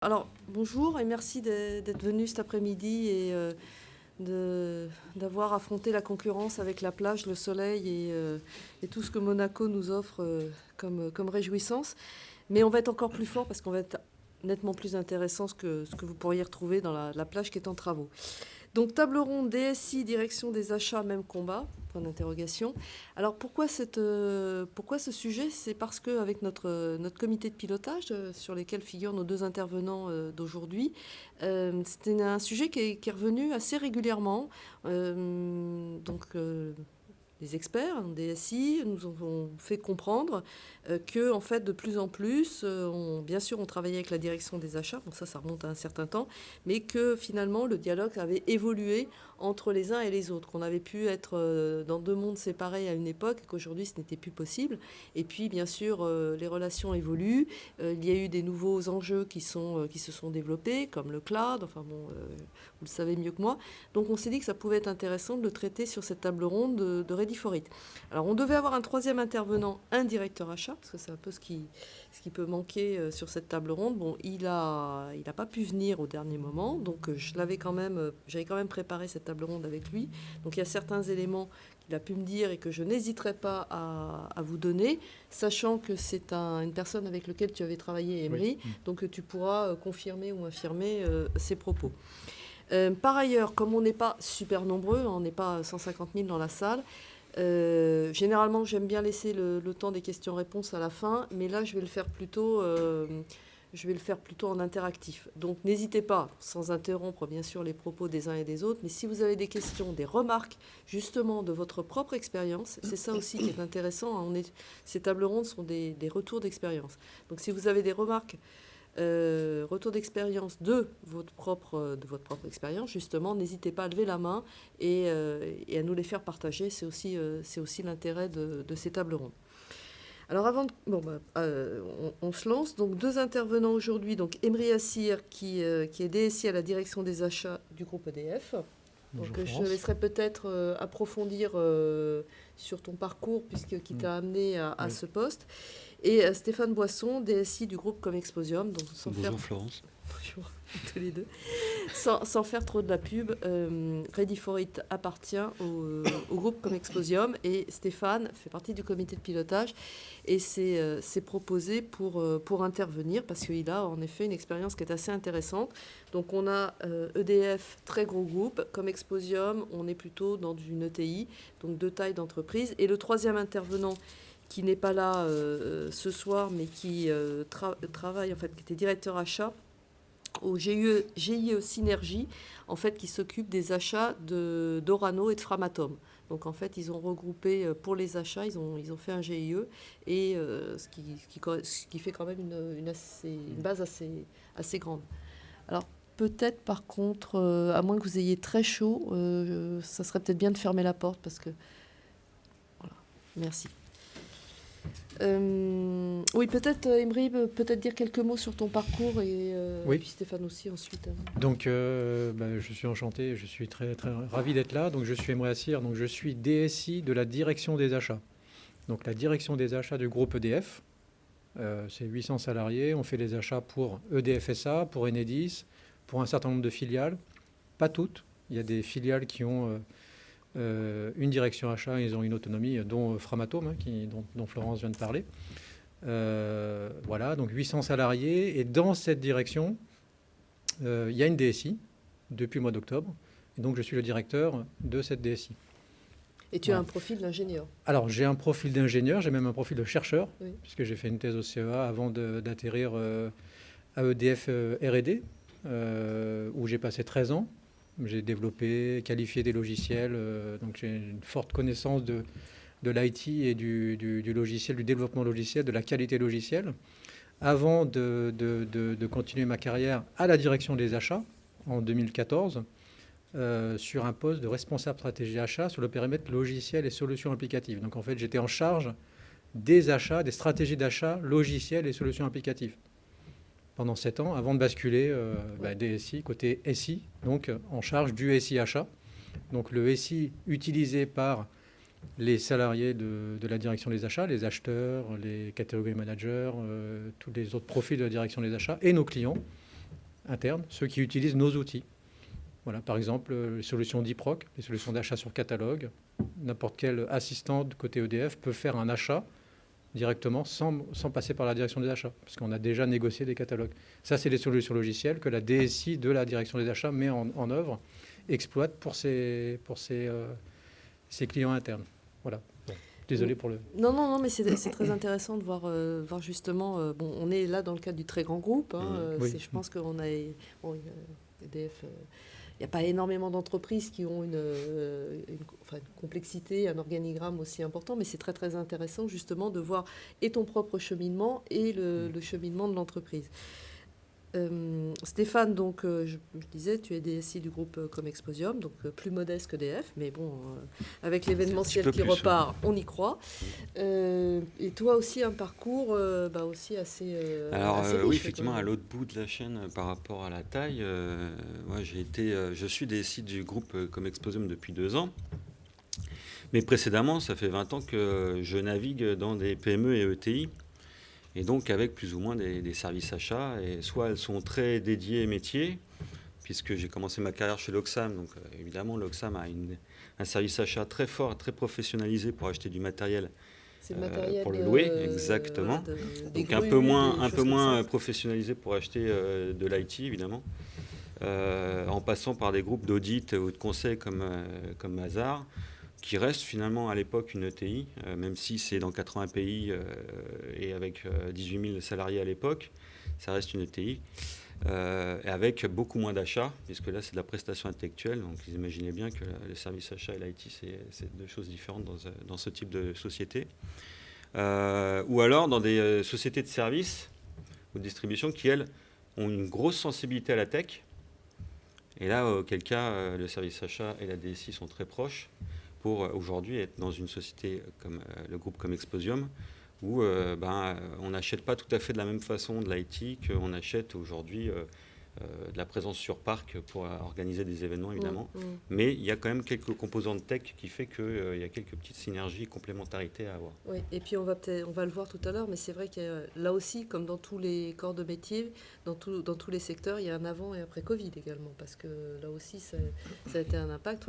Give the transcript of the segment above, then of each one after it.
Alors, bonjour et merci d'être venu cet après-midi et d'avoir affronté la concurrence avec la plage, le soleil et tout ce que Monaco nous offre comme réjouissance. Mais on va être encore plus fort parce qu'on va être nettement plus intéressant que ce que vous pourriez retrouver dans la plage qui est en travaux. Donc table ronde DSI, direction des achats, même combat, point d'interrogation. Alors pourquoi ce sujet? C'est parce qu'avec notre comité de pilotage, sur lesquels figurent nos deux intervenants d'aujourd'hui, c'était un sujet qui est revenu assez régulièrement. Les experts en DSI nous ont fait comprendre que, en fait, de plus en plus, bien sûr, on travaillait avec la direction des achats, bon ça remonte à un certain temps, mais que finalement, le dialogue avait évolué entre les uns et les autres, qu'on avait pu être dans deux mondes séparés à une époque et qu'aujourd'hui, ce n'était plus possible. Et puis, bien sûr, les relations évoluent. Il y a eu des nouveaux enjeux qui se sont développés, comme le cloud, enfin bon, vous le savez mieux que moi. Donc, on s'est dit que ça pouvait être intéressant de le traiter sur cette table ronde de Ready for It. Alors, on devait avoir un troisième intervenant, un directeur achat, parce que c'est un peu ce qui peut manquer sur cette table ronde. Bon, il a pas pu venir au dernier moment, donc j'avais quand même préparé cette table ronde avec lui. Donc, il y a certains éléments qu'il a pu me dire et que je n'hésiterai pas à vous donner, sachant que c'est une personne avec laquelle tu avais travaillé, Emery, oui. Donc tu pourras confirmer ou infirmer ses propos. Par ailleurs, comme on n'est pas super nombreux, on n'est pas 150 000 dans la salle, généralement j'aime bien laisser le temps des questions-réponses à la fin, mais là je vais le faire plutôt en interactif. Donc n'hésitez pas, sans interrompre bien sûr les propos des uns et des autres, mais si vous avez des questions, des remarques justement de votre propre expérience, c'est ça aussi qui est intéressant. Ces tables rondes sont des retours d'expérience. Donc si vous avez des remarques, retour d'expérience de votre propre expérience, justement, n'hésitez pas à lever la main et à nous les faire partager. C'est aussi l'intérêt de ces tables rondes. Alors on se lance. Donc deux intervenants aujourd'hui. Donc Emery Assir qui est DSI à la direction des achats du groupe EDF. Donc je laisserai peut-être approfondir sur ton parcours qui t'a amené à ce poste. Et Stéphane Boisson, DSI du groupe Comexposium. Donc Bonjour Florence. Bonjour tous les deux. Sans faire trop de la pub, Ready for It appartient au groupe Comexposium et Stéphane fait partie du comité de pilotage et s'est proposé pour intervenir parce qu'il a en effet une expérience qui est assez intéressante. Donc on a EDF, très gros groupe, Comexposium, on est plutôt dans une ETI, donc deux tailles d'entreprise. Et le troisième intervenant qui n'est pas là ce soir, mais qui travaille, en fait, qui était directeur achat au GIE Synergie, en fait, qui s'occupe des achats d'Orano et de Framatome. Donc, en fait, ils ont regroupé pour les achats, ils ont fait un GIE, et ce qui fait quand même une base assez grande. Alors, peut-être, par contre, à moins que vous ayez très chaud, ça serait peut-être bien de fermer la porte, parce que... Voilà, merci. Oui, peut-être, Emery, peut-être dire quelques mots sur ton parcours et puis Stéphane aussi ensuite. Donc, je suis enchanté, je suis très, très ravi d'être là. Donc, je suis Emery Assir, donc je suis DSI de la direction des achats. Donc, la direction des achats du groupe EDF, c'est 800 salariés. On fait les achats pour EDF SA, pour Enedis, pour un certain nombre de filiales. Pas toutes. Il y a des filiales qui ont... une direction achat, ils ont une autonomie, dont Framatome, dont Florence vient de parler. Voilà, donc 800 salariés. Et dans cette direction, il y a une DSI depuis le mois d'octobre. Et donc, je suis le directeur de cette DSI. Et tu as un profil d'ingénieur? Alors, j'ai un profil d'ingénieur, j'ai même un profil de chercheur, oui, puisque j'ai fait une thèse au CEA avant d'atterrir à EDF R&D, où j'ai passé 13 ans. J'ai développé, qualifié des logiciels, donc j'ai une forte connaissance de l'IT et du logiciel, du développement logiciel, de la qualité logicielle, avant de continuer ma carrière à la direction des achats en 2014, sur un poste de responsable stratégie achat sur le périmètre logiciel et solutions applicatives. Donc en fait, j'étais en charge des achats, des stratégies d'achat, logiciels et solutions applicatives pendant 7 ans, avant de basculer DSI, côté SI, donc en charge du SI achat. Donc le SI utilisé par les salariés de la direction des achats, les acheteurs, les catégories managers, tous les autres profils de la direction des achats et nos clients. internes, ceux qui utilisent nos outils. Voilà, par exemple, les solutions d'IPROC, les solutions d'achat sur catalogue. N'importe quel assistant de côté EDF peut faire un achat directement sans passer par la direction des achats, parce qu'on a déjà négocié des catalogues. Ça, c'est des solutions logicielles que la DSI de la direction des achats met en œuvre, exploite pour ses clients internes. Voilà. Bon, désolé pour le... Non, mais c'est très intéressant de voir justement... bon, on est là dans le cadre du très grand groupe. Oui. Je pense qu'on a... Bon, EDF... Il n'y a pas énormément d'entreprises qui ont une complexité, un organigramme aussi important, mais c'est très très intéressant justement de voir et ton propre cheminement et le cheminement de l'entreprise. Stéphane, donc, je disais, tu es DSI du groupe Comexposium, donc plus modeste que DF, mais bon, avec l'événementiel qui repart, on y croit. Et toi aussi, un parcours aussi assez assez riche, oui, effectivement, à l'autre bout de la chaîne par rapport à la taille, moi, je suis DSI du groupe Comexposium depuis 2 ans. Mais précédemment, ça fait 20 ans que je navigue dans des PME et ETI. Et donc avec plus ou moins des services achats, et soit elles sont très dédiées métiers, puisque j'ai commencé ma carrière chez l'Oxam, donc évidemment l'Oxam a un service achat très fort, très professionnalisé pour acheter du matériel, pour le louer, exactement. Donc un peu moins professionnalisé pour acheter de l'IT évidemment, en passant par des groupes d'audit ou de conseil comme Mazars, qui reste finalement à l'époque une ETI, même si c'est dans 80 pays et avec 18 000 salariés à l'époque, ça reste une ETI, et avec beaucoup moins d'achats, puisque là c'est de la prestation intellectuelle, donc vous imaginez bien que les services achats et l'IT c'est 2 choses différentes dans ce type de société. Ou alors dans des sociétés de services ou de distribution qui, elles, ont une grosse sensibilité à la tech, et là, auquel cas, le service achat et la DSI sont très proches, pour aujourd'hui être dans une société comme le groupe Comexposium, où on n'achète pas tout à fait de la même façon de l'IT qu'on achète aujourd'hui de la présence sur parc pour organiser des événements, évidemment. Mais il y a quand même quelques composantes tech qui fait qu'il y a quelques petites synergies, complémentarités à avoir. Oui, et puis on va le voir tout à l'heure, mais c'est vrai que là aussi, comme dans tous les corps de métier, dans tous les secteurs, il y a un avant et après Covid également, parce que là aussi, ça a été un impact.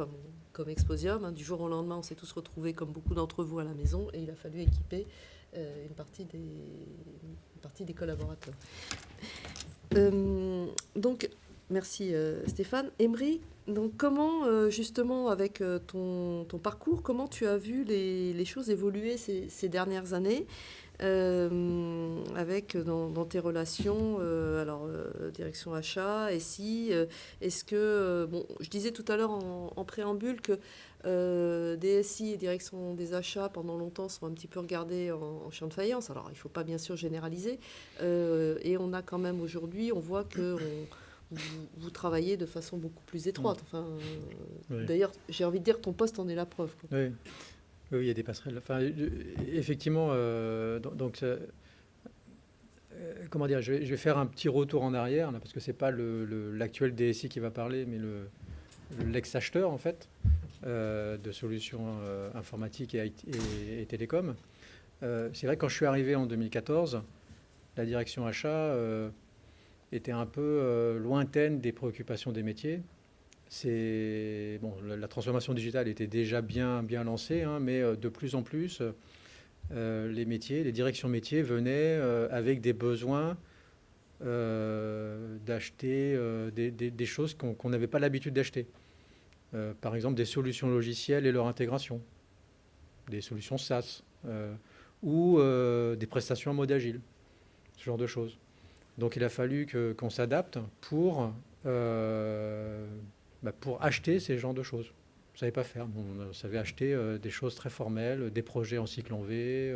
Comme Exposium, du jour au lendemain, on s'est tous retrouvés, comme beaucoup d'entre vous, à la maison, et il a fallu équiper une partie des collaborateurs. Donc, merci Stéphane. Emery, donc comment, justement, avec ton parcours, comment tu as vu les choses évoluer ces dernières années avec dans tes relations, direction achat, SI, est-ce que, je disais tout à l'heure en préambule que DSI et direction des achats, pendant longtemps, sont un petit peu regardés en chien de faïence. Alors, il ne faut pas bien sûr généraliser. Et on a quand même aujourd'hui, on voit que vous travaillez de façon beaucoup plus étroite. Enfin, Oui. D'ailleurs, j'ai envie de dire, ton poste en est la preuve, quoi. Oui. Oui, il y a des passerelles. Enfin, effectivement, comment dire, je vais faire un petit retour en arrière, là, parce que ce n'est pas l'actuel DSI qui va parler, mais l'ex-acheteur, en fait, de solutions informatiques et télécoms. C'est vrai que quand je suis arrivé en 2014, la direction achat était un peu lointaine des préoccupations des métiers. La transformation digitale était déjà bien lancée, mais de plus en plus, les directions métiers venaient avec des besoins d'acheter des choses qu'on n'avait pas l'habitude d'acheter. Par exemple, des solutions logicielles et leur intégration, des solutions SaaS, ou des prestations en mode agile, ce genre de choses. Donc il a fallu qu'on s'adapte pour acheter ces genres de choses. On ne savait pas faire. On savait acheter des choses très formelles, des projets en cycle en V,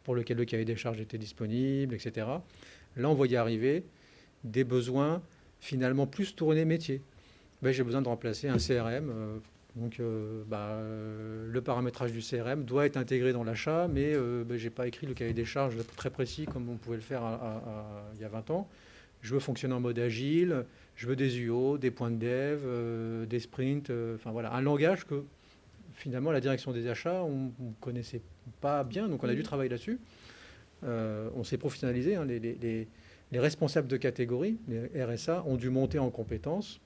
pour lesquels le cahier des charges était disponible, etc. Là, on voyait arriver des besoins finalement plus tournés métier. J'ai besoin de remplacer un CRM. Le paramétrage du CRM doit être intégré dans l'achat, mais je n'ai pas écrit le cahier des charges très précis comme on pouvait le faire il y a 20 ans. Je veux fonctionner en mode agile, je veux des UO, des points de dev, des sprints, un langage que finalement la direction des achats, on ne connaissait pas bien, donc on a dû travailler là-dessus. On s'est professionnalisé, hein, les les responsables de catégorie, les RSA, ont dû monter en compétences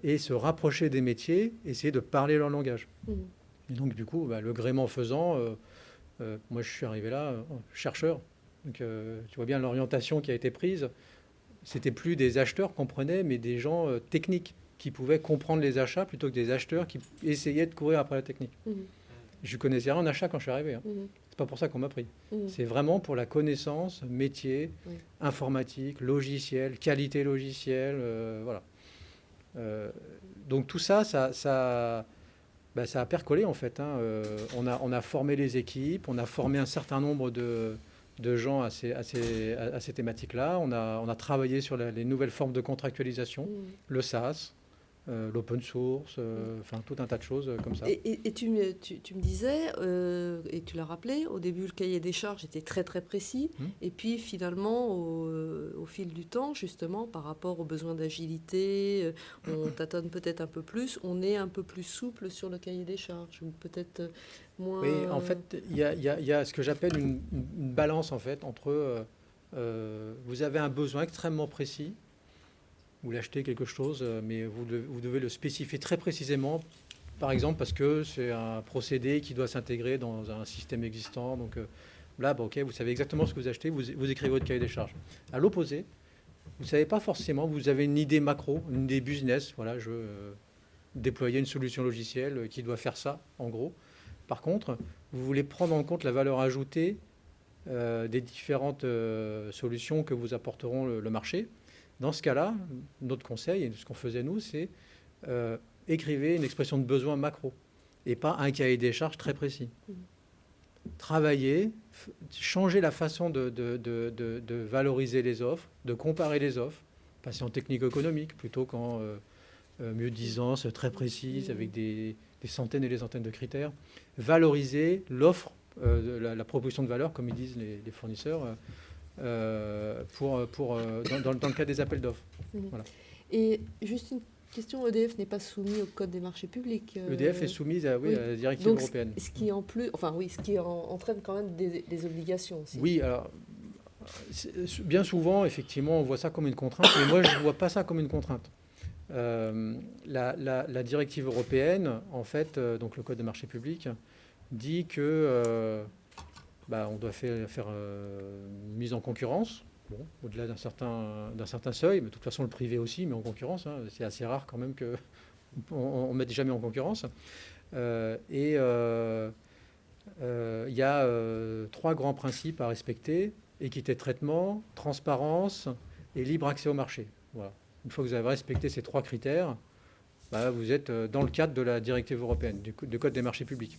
et se rapprocher des métiers, essayer de parler leur langage. Et donc, du coup, le gréement faisant, moi, je suis arrivé là, chercheur. Donc, tu vois bien l'orientation qui a été prise. C'était plus des acheteurs qu'on prenait, mais des gens techniques qui pouvaient comprendre les achats plutôt que des acheteurs qui essayaient de courir après la technique. Je connaissais rien en achat quand je suis arrivé. C'est pas pour ça qu'on m'a pris. C'est vraiment pour la connaissance, métier, informatique, logiciel, qualité logicielle, voilà. Donc tout ça, ça a percolé en fait. On a formé les équipes, on a formé un certain nombre de gens à ces thématiques-là. On a travaillé sur les nouvelles formes de contractualisation, le SaaS, l'open source, enfin tout un tas de choses comme ça. Et tu me disais, et tu l'as rappelé, au début le cahier des charges était très très précis, et puis finalement au fil du temps, justement par rapport aux besoins d'agilité, on tâtonne peut-être un peu plus, on est un peu plus souple sur le cahier des charges, ou peut-être moins... Oui, en fait, il y a ce que j'appelle une balance en fait entre vous avez un besoin extrêmement précis. Vous l'achetez quelque chose, mais vous devez le spécifier très précisément, par exemple parce que c'est un procédé qui doit s'intégrer dans un système existant. Donc là, ok, vous savez exactement ce que vous achetez, vous écrivez votre cahier des charges. À l'opposé, vous ne savez pas forcément, vous avez une idée macro, une idée business, voilà, je veux déployer une solution logicielle qui doit faire ça, en gros. Par contre, vous voulez prendre en compte la valeur ajoutée des différentes solutions que vous apporteront le marché. Dans ce cas-là, notre conseil, et ce qu'on faisait nous, c'est écrivez une expression de besoin macro et pas un cahier des charges très précis. Travailler, changer la façon de valoriser les offres, de comparer les offres, passer en technico-économique plutôt qu'en mieux-disance très précise avec des centaines et des centaines de critères. Valoriser l'offre, la proposition de valeur, comme ils disent les fournisseurs, dans le cas des appels d'offres. Voilà. Et juste une question, EDF n'est pas soumis au Code des marchés publics. EDF est soumise à la directive donc, européenne. Ce qui entraîne quand même des obligations aussi. Oui, alors bien souvent, effectivement, on voit ça comme une contrainte, mais moi, je ne vois pas ça comme une contrainte. La directive européenne, en fait, donc le Code des marchés publics, dit que on doit faire une mise en concurrence, au-delà d'un certain seuil, mais de toute façon le privé aussi met en concurrence, c'est assez rare quand même qu'on ne mette jamais en concurrence. Il y a 3 grands principes à respecter: équité de traitement, transparence et libre accès au marché. Voilà. Une fois que vous avez respecté ces 3 critères, vous êtes dans le cadre de la directive européenne, du Code des marchés publics.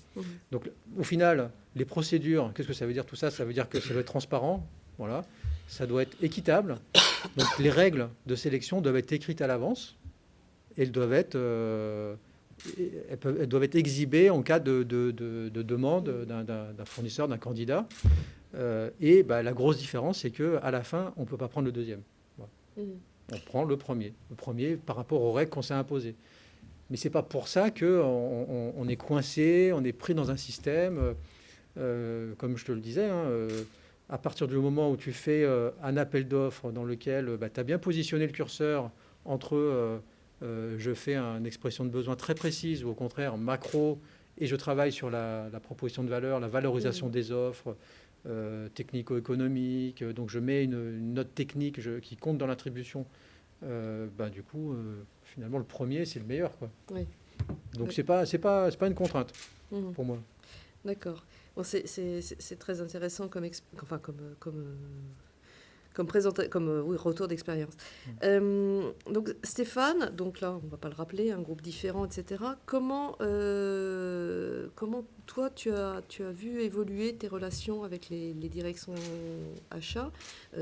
Donc, au final, les procédures, qu'est-ce que ça veut dire tout ça? Ça veut dire que ça doit être transparent, voilà. Ça doit être équitable. Donc, les règles de sélection doivent être écrites à l'avance et elles doivent être exhibées en cas de demande d'un fournisseur, d'un candidat. La grosse différence, c'est qu'à la fin, on ne peut pas prendre le deuxième. Voilà. On prend le premier par rapport aux règles qu'on s'est imposées. Mais ce n'est pas pour ça qu'on est coincé, on est pris dans un système. Comme je te le disais, à partir du moment où tu fais un appel d'offres dans lequel tu as bien positionné le curseur entre je fais une expression de besoin très précise ou au contraire macro et je travaille sur la proposition de valeur, la valorisation des offres, technico-économique, donc je mets une note technique qui compte dans l'attribution, du coup, finalement, le premier, c'est le meilleur, quoi. Oui. Donc, c'est pas une contrainte pour moi. D'accord. Bon, c'est très intéressant comme retour d'expérience. Donc Stéphane, donc là on ne va pas le rappeler, un groupe différent, etc. Comment toi tu as vu évoluer tes relations avec les directions achats?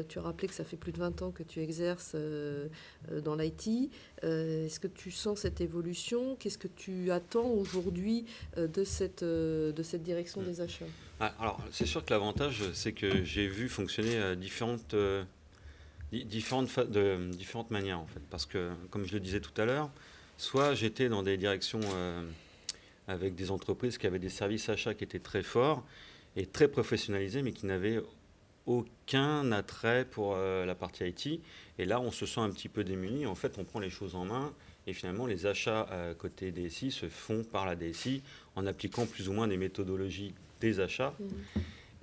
Tu as rappelé que ça fait plus de 20 ans que tu exerces dans l'IT. Est-ce que tu sens cette évolution? Qu'est-ce que tu attends aujourd'hui de cette direction des achats? Alors, c'est sûr que l'avantage, c'est que j'ai vu fonctionner différentes manières, en fait. Parce que, comme je le disais tout à l'heure, soit j'étais dans des directions avec des entreprises qui avaient des services achats qui étaient très forts et très professionnalisés, mais qui n'avaient aucun attrait pour la partie IT. Et là, on se sent un petit peu démuni. En fait, on prend les choses en main. Et finalement, les achats côté DSI se font par la DSI en appliquant plus ou moins des méthodologies des achats.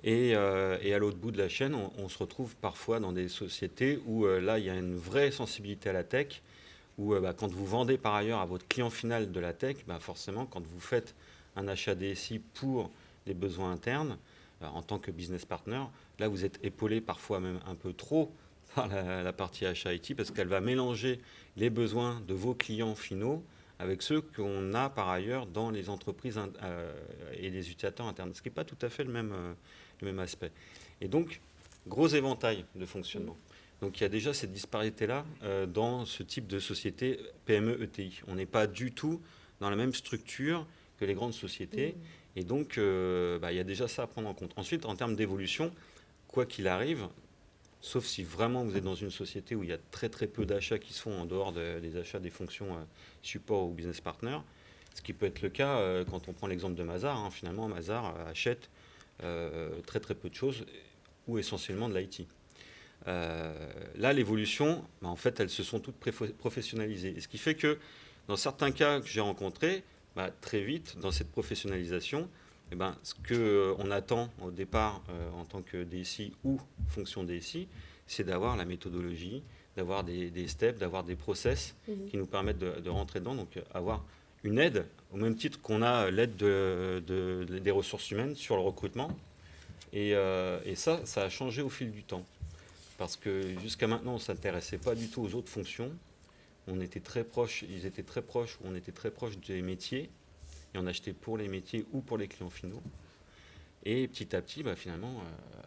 Et à l'autre bout de la chaîne, on se retrouve parfois dans des sociétés où là, il y a une vraie sensibilité à la tech, où quand vous vendez par ailleurs à votre client final de la tech, forcément, quand vous faites un achat DSI pour des besoins internes, en tant que business partner, là, vous êtes épaulé parfois même un peu trop par la partie achat IT, parce qu'elle va mélanger les besoins de vos clients finaux avec ceux qu'on a par ailleurs dans les entreprises et les utilisateurs internes, ce qui n'est pas tout à fait le même aspect. Et donc, gros éventail de fonctionnement. Donc il y a déjà cette disparité-là dans ce type de société PME-ETI. On n'est pas du tout dans la même structure que les grandes sociétés. Et donc, il y a déjà ça à prendre en compte. Ensuite, en termes d'évolution, quoi qu'il arrive, sauf si vraiment vous êtes dans une société où il y a très très peu d'achats qui se font en dehors des achats des fonctions support ou business partner, ce qui peut être le cas quand on prend l'exemple de Mazars. Finalement, Mazars achète très très peu de choses ou essentiellement de l'IT. Là, l'évolution, en fait, elles se sont toutes professionnalisées. Et ce qui fait que, dans certains cas que j'ai rencontrés, très vite, dans cette professionnalisation, ce qu'on attend au départ en tant que DSI ou fonction DSI, c'est d'avoir la méthodologie, d'avoir des steps, d'avoir des process qui nous permettent de rentrer dedans, donc avoir une aide, au même titre qu'on a l'aide des ressources humaines sur le recrutement. Et ça a changé au fil du temps. Parce que jusqu'à maintenant, on ne s'intéressait pas du tout aux autres fonctions. On était très proches, ils étaient très proches, on était très proches des métiers. Et on achetait pour les métiers ou pour les clients finaux. Et petit à petit, finalement,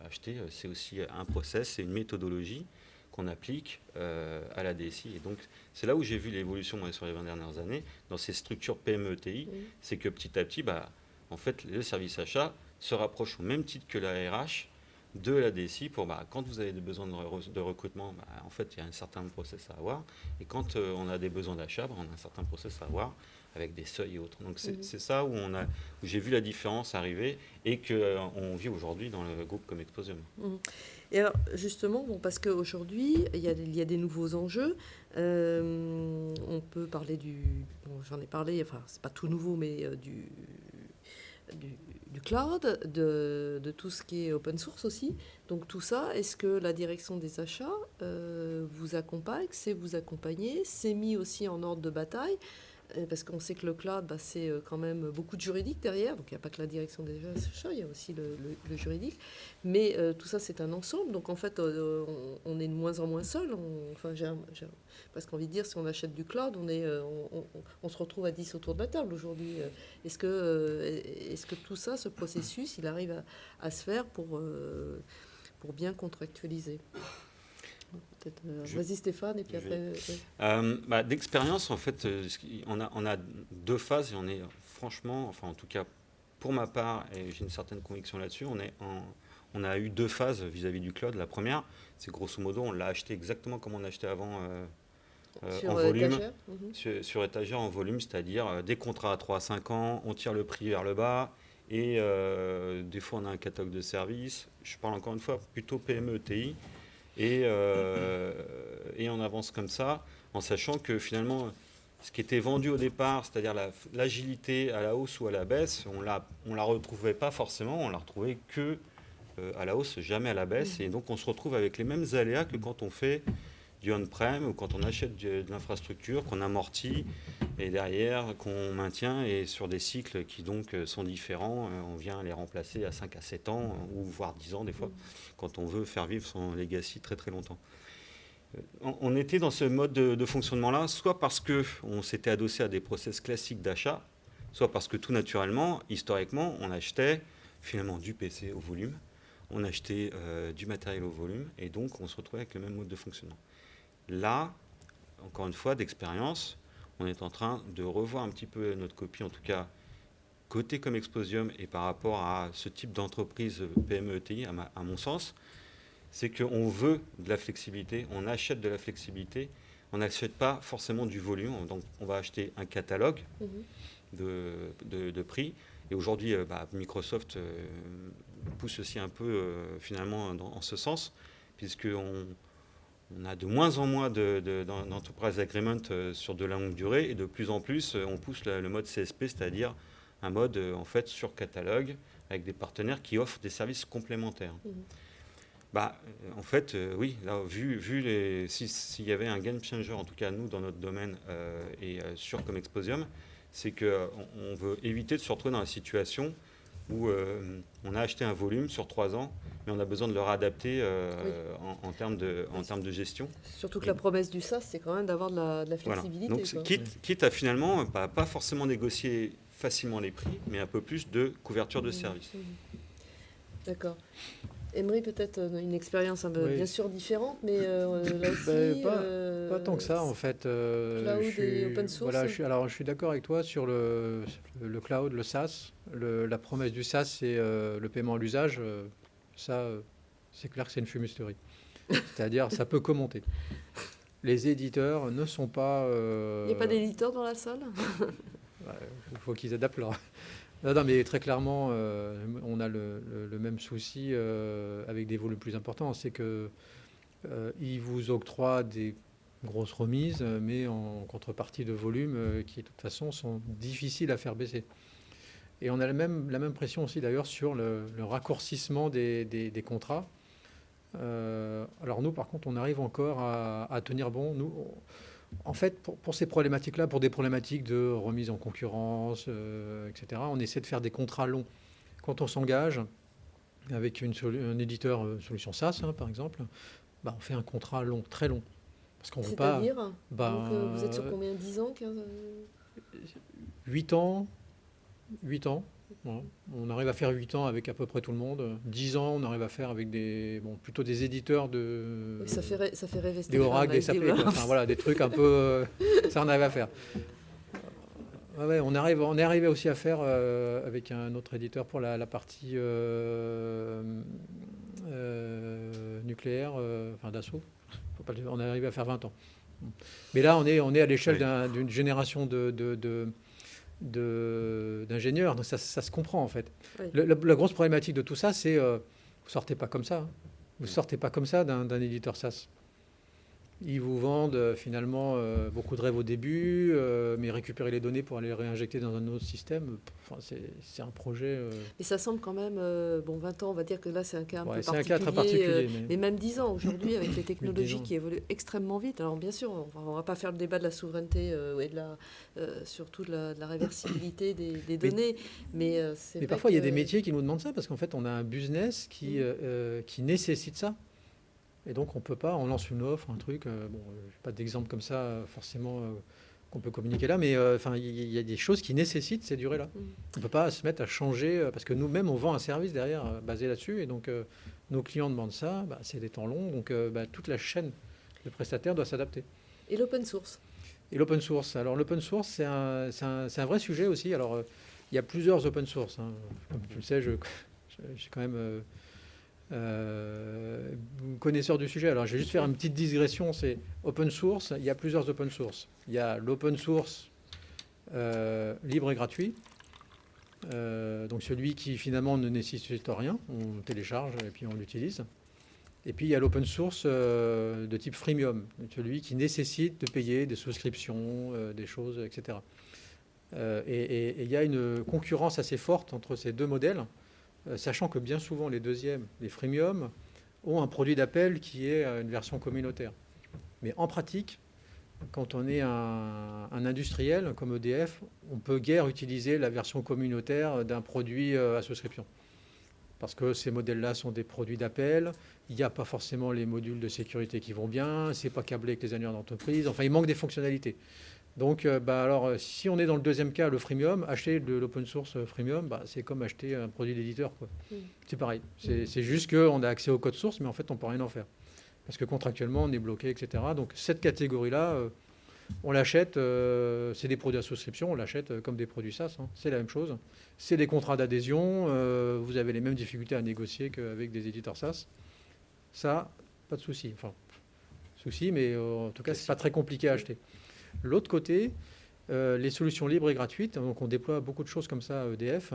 acheter, c'est aussi un process, c'est une méthodologie qu'on applique à la DSI. Et donc, c'est là où j'ai vu l'évolution sur les 20 dernières années, dans ces structures PME-ETI, c'est que petit à petit, en fait, le service achat se rapproche au même titre que la RH de la DSI pour quand vous avez des besoins de recrutement, en fait, il y a un certain process à avoir. Et quand on a des besoins d'achat, on a un certain process à avoir avec des seuils et autres. Donc, c'est ça où j'ai vu la différence arriver et qu'on vit aujourd'hui dans le groupe comme Exposium. Et alors, justement, parce qu'aujourd'hui, il y a des nouveaux enjeux. On peut parler j'en ai parlé, enfin, c'est pas tout nouveau, mais du cloud, de tout ce qui est open source aussi. Donc tout ça, est-ce que la direction des achats vous accompagne, sait vous accompagner, s'est mis aussi en ordre de bataille? Parce qu'on sait que le cloud, c'est quand même beaucoup de juridique derrière. Donc il n'y a pas que la direction des achats, il y a aussi le juridique. Mais tout ça, c'est un ensemble. Donc en fait, on est de moins en moins seul. J'ai presque envie de dire, si on achète du cloud, on se retrouve à 10 autour de la table aujourd'hui. Est-ce que tout ça, ce processus, il arrive à se faire pour bien contractualiser? Peut-être, vas-y Stéphane, et puis après... D'expérience, en fait, on a deux phases, et on est franchement, enfin en tout cas pour ma part, et j'ai une certaine conviction là-dessus, on a eu deux phases vis-à-vis du cloud. La première, c'est grosso modo, on l'a acheté exactement comme on achetait avant en volume, sur étagère en volume, c'est-à-dire des contrats à 3 à 5 ans, on tire le prix vers le bas, et des fois on a un catalogue de services. Je parle encore une fois plutôt PME-ETI. Et on avance comme ça, en sachant que finalement, ce qui était vendu au départ, c'est-à-dire l'agilité à la hausse ou à la baisse, on la retrouvait pas forcément, on la retrouvait que à la hausse, jamais à la baisse. Et donc on se retrouve avec les mêmes aléas que quand on fait du on-prem ou quand on achète de l'infrastructure, qu'on amortit et derrière qu'on maintient, et sur des cycles qui donc sont différents, on vient les remplacer à 5 à 7 ans ou voire 10 ans des fois, quand on veut faire vivre son legacy très très longtemps. On était dans ce mode de fonctionnement-là, soit parce qu'on s'était adossé à des process classiques d'achat, soit parce que tout naturellement, historiquement, on achetait finalement du PC au volume, on achetait du matériel au volume, et donc on se retrouvait avec le même mode de fonctionnement. Là, encore une fois, d'expérience, on est en train de revoir un petit peu notre copie, en tout cas côté comme Exposium, et par rapport à ce type d'entreprise PME-ETI, à mon sens, c'est qu'on veut de la flexibilité, on achète de la flexibilité, on n'achète pas forcément du volume, donc on va acheter un catalogue de prix. Et aujourd'hui, Microsoft pousse aussi un peu finalement en ce sens, puisqu'on on a de moins en moins d'enterprise agreement sur de la longue durée et de plus en plus on pousse le mode CSP, c'est-à-dire un mode en fait sur catalogue avec des partenaires qui offrent des services complémentaires. En fait, oui, là, s'il y avait un game changer, en tout cas nous dans notre domaine sur Comexposium, c'est qu'on veut éviter de se retrouver dans la situation où on a acheté un volume sur 3 ans, mais on a besoin de le réadapter en termes de gestion. Surtout que la promesse du SaaS, c'est quand même d'avoir de la flexibilité. Voilà. Donc, quitte à finalement, pas forcément négocier facilement les prix, mais un peu plus de couverture de service. D'accord. Emery, peut-être une expérience bien sûr différente, mais là aussi... pas tant que ça, en fait. Cloud et open source. Voilà, je suis d'accord avec toi sur le cloud, le SaaS. La promesse du SaaS, c'est le paiement à l'usage. Ça, c'est clair que c'est une fumisterie. C'est-à-dire, ça peut commenter. Les éditeurs ne sont pas... Il n'y a pas d'éditeurs dans la salle? Il faut qu'ils adaptent leur... Non, mais très clairement, on a le même souci avec des volumes plus importants. C'est qu'ils vous octroient des grosses remises, mais en contrepartie de volumes qui, de toute façon, sont difficiles à faire baisser. Et on a la même pression aussi, d'ailleurs, sur le raccourcissement des contrats. Alors nous, par contre, on arrive encore à tenir bon. Nous, en fait, pour ces problématiques-là, pour des problématiques de remise en concurrence, etc., on essaie de faire des contrats longs. Quand on s'engage avec un éditeur solution SaaS, par exemple, on fait un contrat long, très long. Parce qu'on veut pas... C'est-à-dire vous êtes sur combien? 10 ans 15... 8 ans. 8 ans. Voilà. On arrive à faire 8 ans avec à peu près tout le monde. 10 ans, on arrive à faire avec plutôt des éditeurs de... Oui, ça fait rêver. Des Oracle, des SAP. Enfin, voilà, des trucs un peu... ça, on arrive à faire. On est arrivé aussi à faire avec un autre éditeur pour la partie nucléaire, d'assaut. On est arrivé à faire 20 ans. Mais là, on est à l'échelle d'une génération d'ingénieurs, donc ça se comprend en fait. Oui. La grosse problématique de tout ça, c'est vous sortez pas comme ça. Hein. Vous sortez pas comme ça d'un éditeur SaaS. Ils vous vendent finalement beaucoup de rêves au début, mais récupérer les données pour aller les réinjecter dans un autre système, c'est un projet... Mais ça semble quand même... 20 ans, on va dire que là, c'est un cas un peu particulier. C'est un cas très particulier. Mais même 10 ans, aujourd'hui, avec les technologies qui évoluent extrêmement vite. Alors bien sûr, on ne va pas faire le débat de la souveraineté et surtout de la réversibilité des données. Mais parfois, il y a des métiers qui nous demandent ça, parce qu'en fait, on a un business qui nécessite ça. Et donc, on lance une offre, un truc. Je n'ai pas d'exemple comme ça, forcément, qu'on peut communiquer là, mais il y a des choses qui nécessitent ces durées-là. On ne peut pas se mettre à changer, parce que nous-mêmes, on vend un service derrière basé là-dessus, et donc nos clients demandent ça, c'est des temps longs, donc toute la chaîne de prestataires doit s'adapter. Et l'open source? Alors, l'open source, c'est un vrai sujet aussi. Alors, il y a plusieurs open source. Hein. Comme tu le sais, je suis quand même... connaisseur du sujet. Alors, je vais juste faire une petite digression. C'est open source. Il y a plusieurs open source. Il y a l'open source libre et gratuit. Donc, celui qui finalement ne nécessite rien. On télécharge et puis on l'utilise. Et puis, il y a l'open source de type freemium. Celui qui nécessite de payer des souscriptions, des choses, etc. Et il y a une concurrence assez forte entre ces deux modèles. Sachant que bien souvent, les deuxièmes, les freemium, ont un produit d'appel qui est une version communautaire. Mais en pratique, quand on est un industriel comme EDF, on peut guère utiliser la version communautaire d'un produit à souscription. Parce que ces modèles-là sont des produits d'appel, il n'y a pas forcément les modules de sécurité qui vont bien, c'est pas câblé avec les annuaires d'entreprise, enfin il manque des fonctionnalités. Donc, alors, si on est dans le deuxième cas, le freemium, acheter de l'open source freemium, c'est comme acheter un produit d'éditeur. C'est pareil. C'est juste qu'on a accès au code source, mais en fait, on ne peut rien en faire. Parce que contractuellement, on est bloqué, etc. Donc, cette catégorie-là, on l'achète, c'est des produits à souscription, on l'achète comme des produits SaaS. Hein. C'est la même chose. C'est des contrats d'adhésion. Vous avez les mêmes difficultés à négocier qu'avec des éditeurs SaaS. Ça, pas de souci. Enfin, souci, mais en tout cas, c'est pas très compliqué à acheter. L'autre côté, les solutions libres et gratuites, donc on déploie beaucoup de choses comme ça à EDF,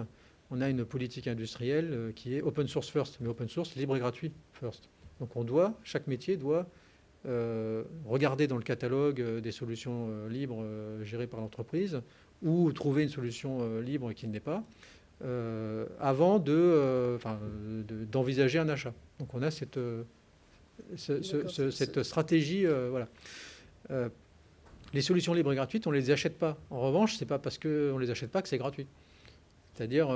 on a une politique industrielle qui est open source first, mais open source, libre et gratuit first. Donc chaque métier doit regarder dans le catalogue des solutions libres gérées par l'entreprise ou trouver une solution libre qui ne l'est pas avant d'envisager un achat. Donc on a cette stratégie. Voilà. Les solutions libres et gratuites, on ne les achète pas. En revanche, ce n'est pas parce qu'on ne les achète pas que c'est gratuit. C'est-à-dire,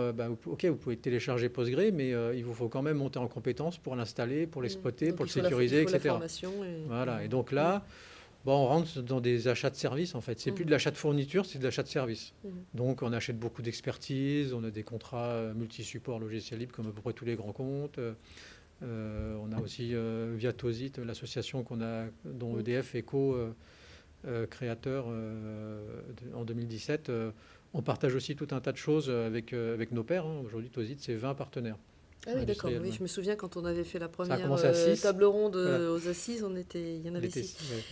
OK, vous pouvez télécharger Postgre, mais il vous faut quand même monter en compétence pour l'installer, pour l'exploiter, pour le sécuriser, etc. Voilà. Et donc là, on rentre dans des achats de services, en fait. C'est plus de l'achat de fourniture, c'est de l'achat de services. Donc, on achète beaucoup d'expertise, on a des contrats multi-supports logiciels libres, comme à peu près tous les grands comptes. On a aussi, via TOSIT, l'association dont EDF est co-créateur en 2017, on partage aussi tout un tas de choses avec nos pairs. Aujourd'hui, TOSIT, c'est 20 partenaires. Ah oui, d'accord. Oui, je me souviens quand on avait fait la première table ronde aux assises, il y en avait 6. Ouais.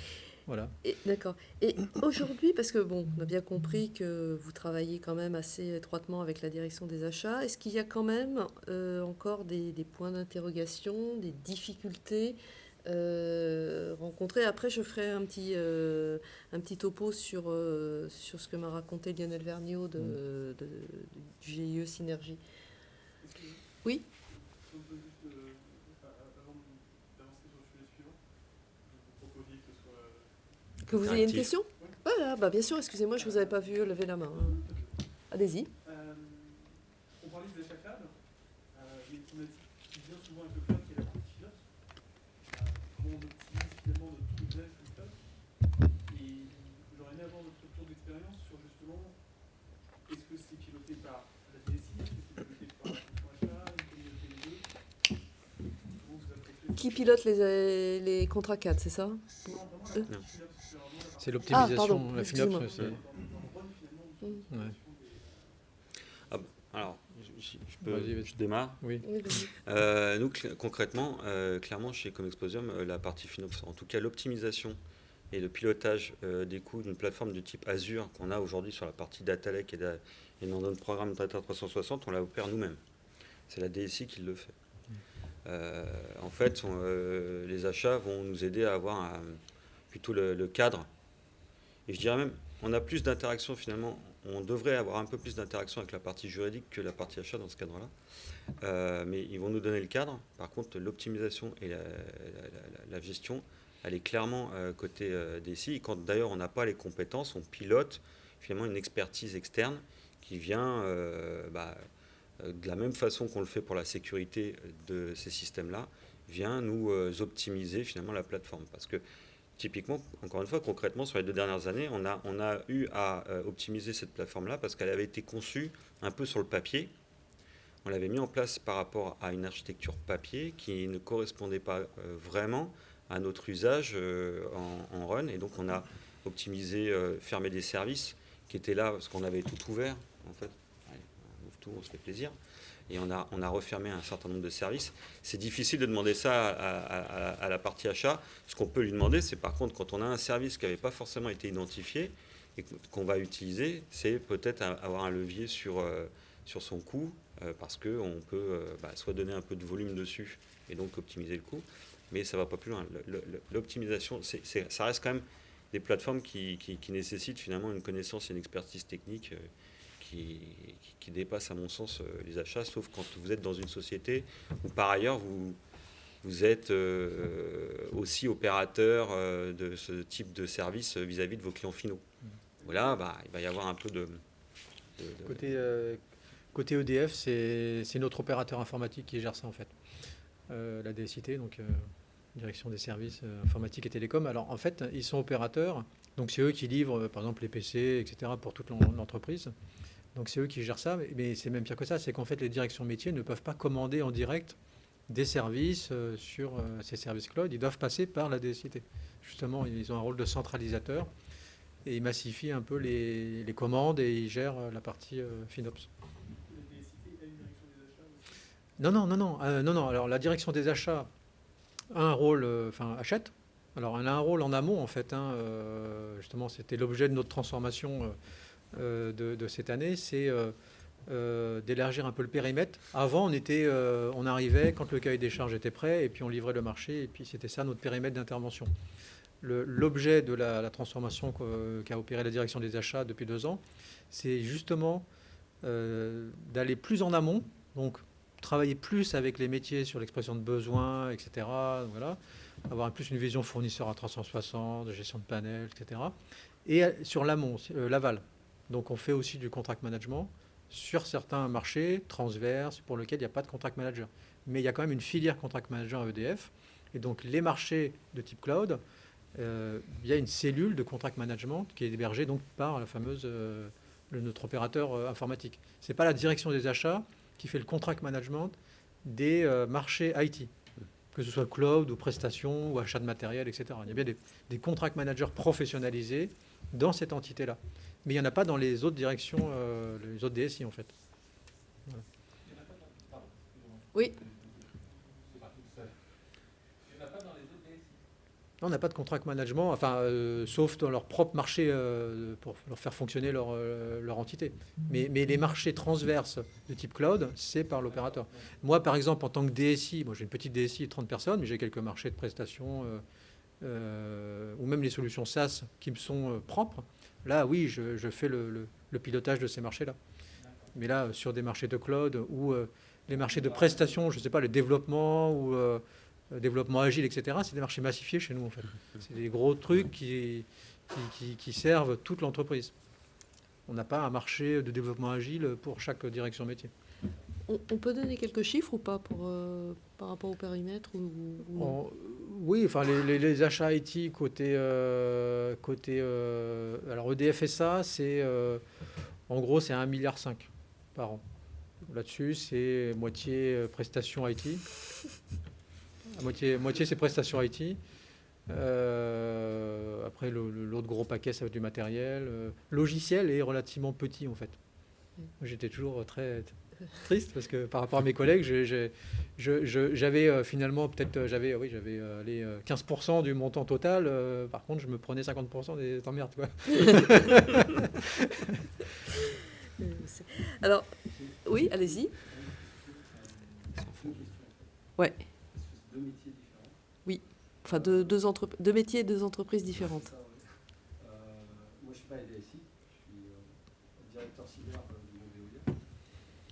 Voilà. D'accord. Et aujourd'hui, parce que on a bien compris que vous travaillez quand même assez étroitement avec la direction des achats, est-ce qu'il y a quand même encore des points d'interrogation, des difficultés rencontrées? Après, je ferai un petit topo sur ce que m'a raconté Lionel Vergniaud du GIE Synergie. Oui. Que vous ayez une question? Voilà, bien sûr, excusez-moi, je ne vous avais pas vu lever la main. Allez-y. On parlait des achats cloud, mais on a dit qu'il vient souvent avec le cloud qui est la partie finance. Comment on optimise finalement notre usage du cloud. Et j'aurais aimé avoir votre retour d'expérience sur justement, est-ce que c'est piloté par la DSI, est-ce que c'est piloté par la fonction achat, une communauté des deux? Comment vous appréciez? Qui pilote les contrats 4, c'est ça? Non, vraiment la FinOps. C'est l'optimisation, pardon, la FinOps. Alors, Vas-y. je démarre. Oui. Nous, concrètement, clairement, chez Comexposium, la partie FinOps, en tout cas l'optimisation et le pilotage des coûts d'une plateforme de type Azure qu'on a aujourd'hui sur la partie Data Lake et dans notre programme Data 360, on la opère nous-mêmes. C'est la DSI qui le fait. En fait, les achats vont nous aider à avoir plutôt le cadre. Et je dirais même, on a plus d'interaction finalement, on devrait avoir un peu plus d'interaction avec la partie juridique que la partie achat dans ce cadre-là. Mais ils vont nous donner le cadre. Par contre, l'optimisation et la gestion, elle est clairement côté DSI. Et quand d'ailleurs on n'a pas les compétences, on pilote finalement une expertise externe qui vient de la même façon qu'on le fait pour la sécurité de ces systèmes-là, vient nous optimiser finalement la plateforme. Parce que typiquement, encore une fois, concrètement, sur les 2 dernières années, on a eu à optimiser cette plateforme-là parce qu'elle avait été conçue un peu sur le papier. On l'avait mis en place par rapport à une architecture papier qui ne correspondait pas vraiment à notre usage en run. Et donc, on a optimisé, fermé des services qui étaient là parce qu'on avait tout ouvert, en fait. Allez, on ouvre tout, on se fait plaisir. Et on a refermé un certain nombre de services. C'est difficile de demander ça à la partie achat. Ce qu'on peut lui demander, c'est par contre, quand on a un service qui n'avait pas forcément été identifié et qu'on va utiliser, c'est peut-être avoir un levier sur son coût, parce qu'on peut soit donner un peu de volume dessus et donc optimiser le coût, mais ça ne va pas plus loin. L'optimisation, ça reste quand même des plateformes qui nécessitent finalement une connaissance et une expertise technique qui dépasse à mon sens les achats, sauf quand vous êtes dans une société où par ailleurs vous êtes aussi opérateur de ce type de service vis-à-vis de vos clients finaux. Voilà, il va y avoir un peu de... Côté EDF, c'est notre opérateur informatique qui gère ça en fait. La DSIT, donc Direction des services informatiques et télécoms. Alors en fait, ils sont opérateurs, donc c'est eux qui livrent par exemple les PC, etc. pour toute l'entreprise. Donc c'est eux qui gèrent ça, mais c'est même pire que ça, c'est qu'en fait les directions métiers ne peuvent pas commander en direct des services sur ces services cloud, ils doivent passer par la DSIT. Justement, ils ont un rôle de centralisateur et ils massifient un peu les commandes et ils gèrent la partie FinOps. La DSIT a une direction des achats? Non. Alors la direction des achats a un rôle, achète. Alors elle a un rôle en amont en fait. Justement, c'était l'objet de notre transformation de cette année, c'est d'élargir un peu le périmètre. Avant, on arrivait quand le cahier des charges était prêt et puis on livrait le marché et puis c'était ça notre périmètre d'intervention. L'objet de la transformation qu'a opéré la direction des achats depuis 2 ans, c'est justement d'aller plus en amont, donc travailler plus avec les métiers sur l'expression de besoins, etc. Voilà, avoir plus une vision fournisseur à 360, de gestion de panel, etc. Et sur l'amont, l'aval. Donc on fait aussi du contract management sur certains marchés transverses pour lesquels il n'y a pas de contract manager. Mais il y a quand même une filière contract manager à EDF. Et donc les marchés de type cloud, il y a une cellule de contract management qui est hébergée donc par la fameuse notre opérateur informatique. Ce n'est pas la direction des achats qui fait le contract management des marchés IT, que ce soit cloud ou prestations ou achat de matériel, etc. Il y a bien des contract managers professionnalisés dans cette entité-là. Mais il n'y en a pas dans les autres directions, les autres DSI en fait. Voilà. Oui. Non, on n'a pas de contract management, enfin, sauf dans leur propre marché pour leur faire fonctionner leur entité. Mais les marchés transverses de type cloud, c'est par l'opérateur. Moi, par exemple, en tant que DSI, moi j'ai une petite DSI de 30 personnes, mais j'ai quelques marchés de prestations ou même les solutions SaaS qui me sont propres. Là, oui, je fais le pilotage de ces marchés-là. Mais là, sur des marchés de cloud ou les marchés de prestations, je ne sais pas, le développement ou développement agile, etc., c'est des marchés massifiés chez nous, en fait. C'est des gros trucs qui servent toute l'entreprise. On n'a pas un marché de développement agile pour chaque direction métier. On peut donner quelques chiffres ou pas par rapport au périmètre Oui, enfin les achats IT côté alors EDF SA, c'est en gros c'est 1,5 milliard par an. Là-dessus, c'est moitié prestations IT. Moitié c'est prestations IT. Après, l'autre gros paquet, ça va être du matériel. Logiciel est relativement petit, en fait. Moi, j'étais toujours très triste parce que par rapport à mes collègues, j'avais finalement peut-être j'avais 15% du montant total. Par contre, je me prenais 50% des emmerdes, quoi. Alors, oui, allez-y. Ouais. Deux métiers différents. Oui. Enfin, deux métiers et 2 entreprises différentes. Ça, ouais. Moi, je ne suis pas DSI, je suis directeur cyber du groupe Veolia.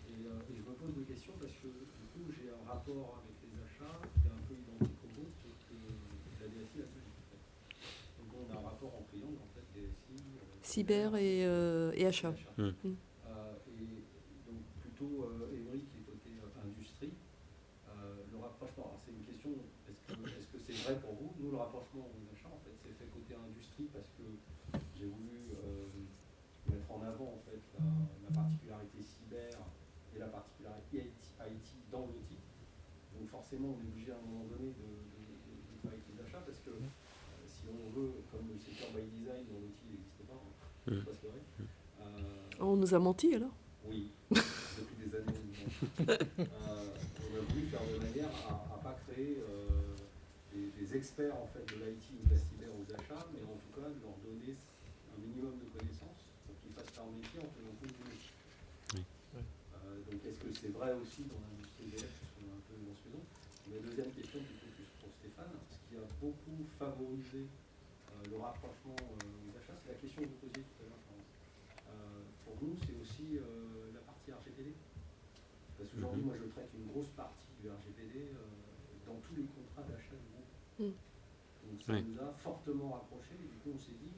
Et je me pose des questions parce que du coup, j'ai un rapport avec les achats qui est un peu identique au groupe, sauf que la DSI a plus. En fait. Donc, on a un rapport en triangle, en fait, DSI, cyber et achat. Et donc, plutôt Emery qui est côté industrie. Le rapprochement, alors c'est une question, est-ce que c'est vrai pour vous? Nous, le rapprochement aux achats, en fait, c'est fait côté industrie parce que j'ai voulu mettre en avant en fait la particularité cyber et la particularité IT dans l'outil. Donc forcément, on est obligé à un moment donné de travailler avec les achats parce que si on veut, comme le secteur by design dans l'outil n'existe pas, c'est pas vrai. On nous a menti alors? Oui, depuis des années. On a voulu faire de manière à ne pas créer des experts en fait, de l'IT ou de la cyber aux achats, mais en tout cas de leur donner un minimum de connaissances pour qu'ils fassent leur métier en faisant tout du métier. Oui. Donc est-ce que c'est vrai aussi dans l'industrie EDF, parce qu'on est un peu dans ce maison? La deuxième question plutôt plus pour Stéphane, ce qui a beaucoup favorisé le rapprochement aux achats, c'est la question que vous posiez tout à l'heure. Pour nous, c'est aussi la partie RGPD. Parce qu'aujourd'hui, moi, je traite une grosse partie du RGPD dans tous les contrats d'achat du groupe. Donc, ça nous a fortement rapprochés. Et du coup, on s'est dit,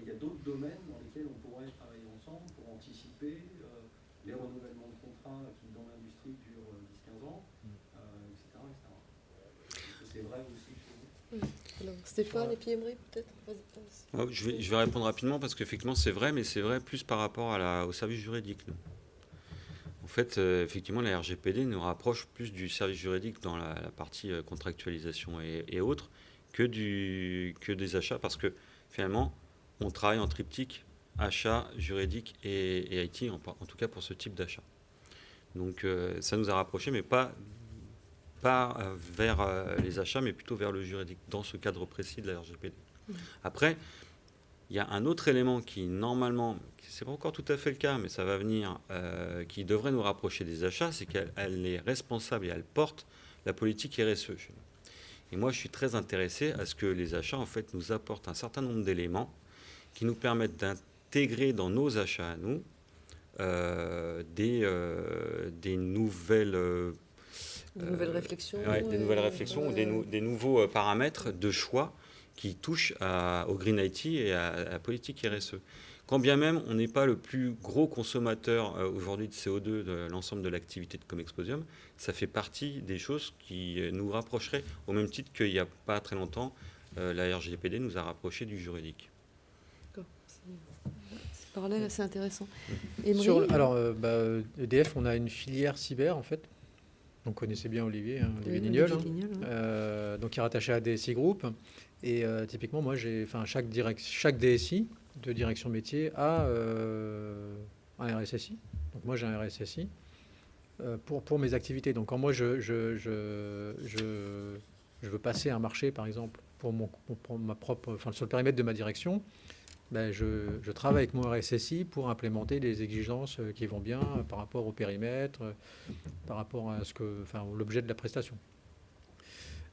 il y a d'autres domaines dans lesquels on pourrait travailler ensemble pour anticiper les renouvellements de contrats qui, dans l'industrie, durent 10-15 ans, etc. C'est vrai aussi chez vous. Alors, Stéphane et puis Emery, peut-être. Je vais répondre rapidement parce qu'effectivement c'est vrai, mais c'est vrai plus par rapport au service juridique. Nous. En fait, effectivement, la RGPD nous rapproche plus du service juridique dans la partie contractualisation et autres que des achats parce que finalement, on travaille en triptyque achat, juridique et IT, en tout cas pour ce type d'achat. Donc ça nous a rapprochés, mais pas vers les achats, mais plutôt vers le juridique, dans ce cadre précis de la RGPD. Après, Il y a un autre élément qui, normalement, c'est pas encore tout à fait le cas, mais ça va venir, qui devrait nous rapprocher des achats, c'est qu'elle est responsable et elle porte la politique RSE chez nous. Et moi, je suis très intéressé à ce que les achats, en fait, nous apportent un certain nombre d'éléments qui nous permettent d'intégrer dans nos achats à nous des nouvelles réflexions. Des nouvelles réflexions ou des nouveaux paramètres de choix qui touchent au Green IT et à la politique RSE. Quand bien même on n'est pas le plus gros consommateur aujourd'hui de CO2 de l'ensemble de l'activité de Comexposium, ça fait partie des choses qui nous rapprocheraient, au même titre qu'il n'y a pas très longtemps, la RGPD nous a rapprochés du juridique. D'accord. C'est parallèle assez intéressant. EDF, on a une filière cyber, en fait. Donc, vous connaissez bien Olivier, Olivier Lignol. Donc, qui est rattaché à DSI Group. Et typiquement, moi, chaque DSI de direction métier a un RSSI. Donc, moi, j'ai un RSSI pour mes activités. Donc, quand moi, je veux passer un marché, par exemple, pour ma propre, sur le périmètre de ma direction, je travaille avec mon RSSI pour implémenter les exigences qui vont bien par rapport au périmètre, par rapport à l'objet de la prestation.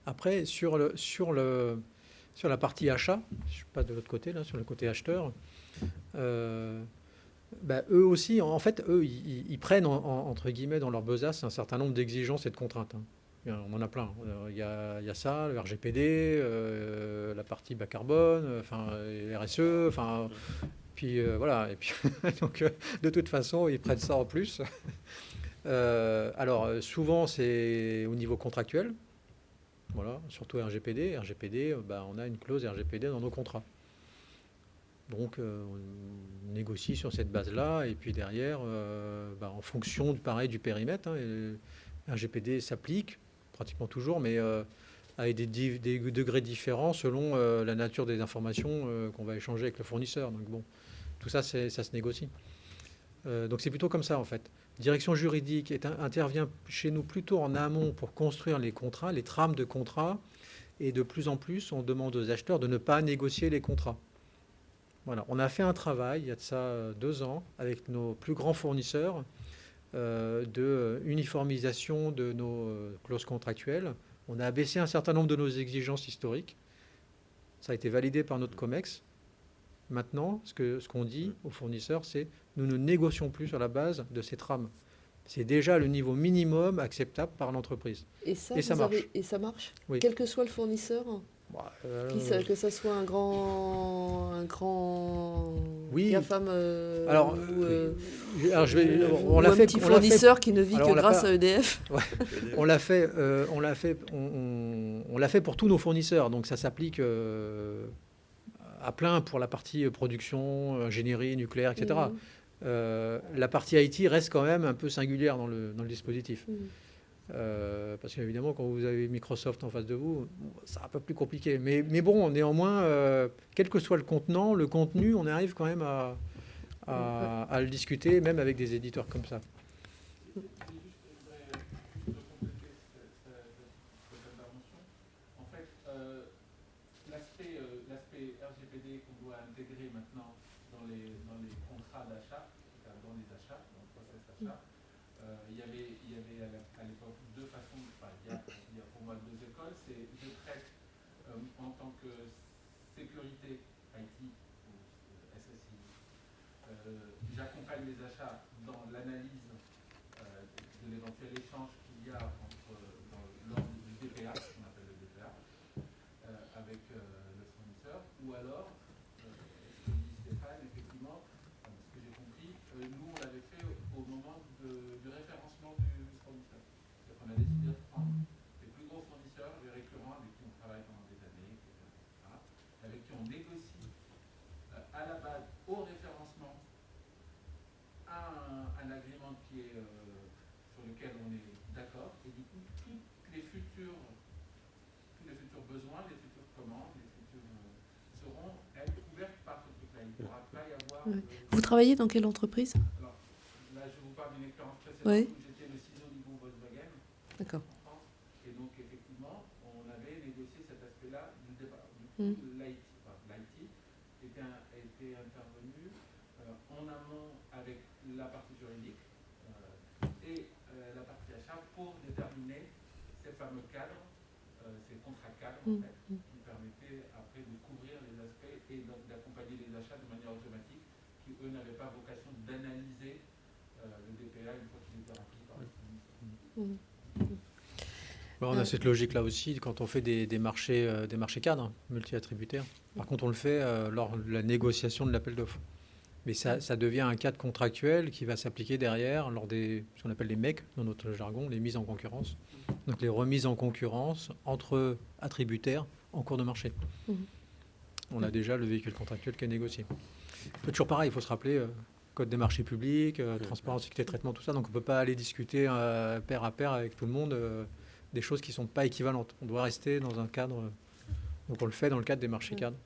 Après, sur la partie achat, je ne suis pas de l'autre côté, là, sur le côté acheteur, eux aussi, en fait, ils prennent, entre guillemets, dans leur besace, un certain nombre d'exigences et de contraintes. On en a plein. Il y a ça, le RGPD, la partie bas carbone, RSE, puis voilà. Et puis, donc, de toute façon, ils prennent ça en plus. Alors, souvent, c'est au niveau contractuel. Voilà, surtout RGPD. RGPD, on a une clause RGPD dans nos contrats. Donc, on négocie sur cette base-là. Et puis derrière, en fonction du périmètre, RGPD s'applique pratiquement toujours, mais avec des degrés différents selon la nature des informations qu'on va échanger avec le fournisseur. Donc bon, tout ça, ça se négocie. Donc c'est plutôt comme ça en fait. Direction juridique intervient chez nous plutôt en amont pour construire les contrats, les trames de contrats, et de plus en plus, on demande aux acheteurs de ne pas négocier les contrats. Voilà, on a fait un travail, il y a de ça 2 ans, avec nos plus grands fournisseurs, de uniformisation de nos clauses contractuelles. On a abaissé un certain nombre de nos exigences historiques. Ça a été validé par notre COMEX. Maintenant, ce qu'on dit aux fournisseurs, c'est nous ne négocions plus sur la base de ces trames. C'est déjà le niveau minimum acceptable par l'entreprise. Et ça marche. Et ça marche, oui. Quel que soit le fournisseur, que ça soit un grand oui. GAFAM on l'a fait, un petit fournisseur qui ne vit que grâce à EDF. Ouais. On l'a fait pour tous nos fournisseurs, donc ça s'applique à plein pour la partie production, ingénierie, nucléaire, etc. La partie IT reste quand même un peu singulière dans le dispositif. Parce qu'évidemment, quand vous avez Microsoft en face de vous, c'est un peu plus compliqué. Mais bon, néanmoins, quel que soit le contenant, le contenu, on arrive quand même à le discuter, même avec des éditeurs comme ça. L'aspect RGPD qu'on doit intégrer maintenant dans les contrats d'achat, dans les achats, dans le process d'achat, il y avait à l'époque 2 façons, il y a pour moi 2 écoles. C'est je traite en tant que sécurité IT ou SSI, j'accompagne les achats dans l'analyse de l'éventuel échange qu'il y a lors du DPA, ce qu'on appelle le DPA, avec le fournisseur, ou alors, ce que dit Stéphane, effectivement, ce que j'ai compris, nous on l'avait fait au moment du référencement du fournisseur. C'est-à-dire qu'on a décidé de prendre les plus gros fournisseurs, les récurrents avec qui on travaille pendant des années, etc., avec qui on négocie à la base au référencement un agrément qui est sur lequel on est d'accord, et du coup tous les futurs besoins, les futures commandes, seront elles couvertes par ce truc-là. Il ne pourra pas y avoir. Vous travaillez dans quelle entreprise? Alors là, je vous parle d'une expérience précédente où j'étais le ciseau niveau Volkswagen. D'accord. Et donc effectivement, on avait négocié cet aspect-là du départ. Du coup, l'IT était pour déterminer ces fameux cadres, ces contrats cadres, en fait, qui permettaient après de couvrir les aspects et donc d'accompagner les achats de manière automatique, qui eux n'avaient pas vocation d'analyser le DPA une fois qu'il était rempli par les fournisseurs. On a cette logique-là aussi quand on fait des marchés cadres, multi-attributaires. Par contre, on le fait lors de la négociation de l'appel d'offres. Mais ça devient un cadre contractuel qui va s'appliquer derrière lors des, ce qu'on appelle les MEC, dans notre jargon, les mises en concurrence. Donc les remises en concurrence entre attributaires en cours de marché. On a déjà le véhicule contractuel qui est négocié. Toujours pareil, il faut se rappeler, code des marchés publics, transparence, équité de traitement, tout ça. Donc on ne peut pas aller discuter pair à pair avec tout le monde des choses qui ne sont pas équivalentes. On doit rester dans un cadre, donc on le fait dans le cadre des marchés cadres.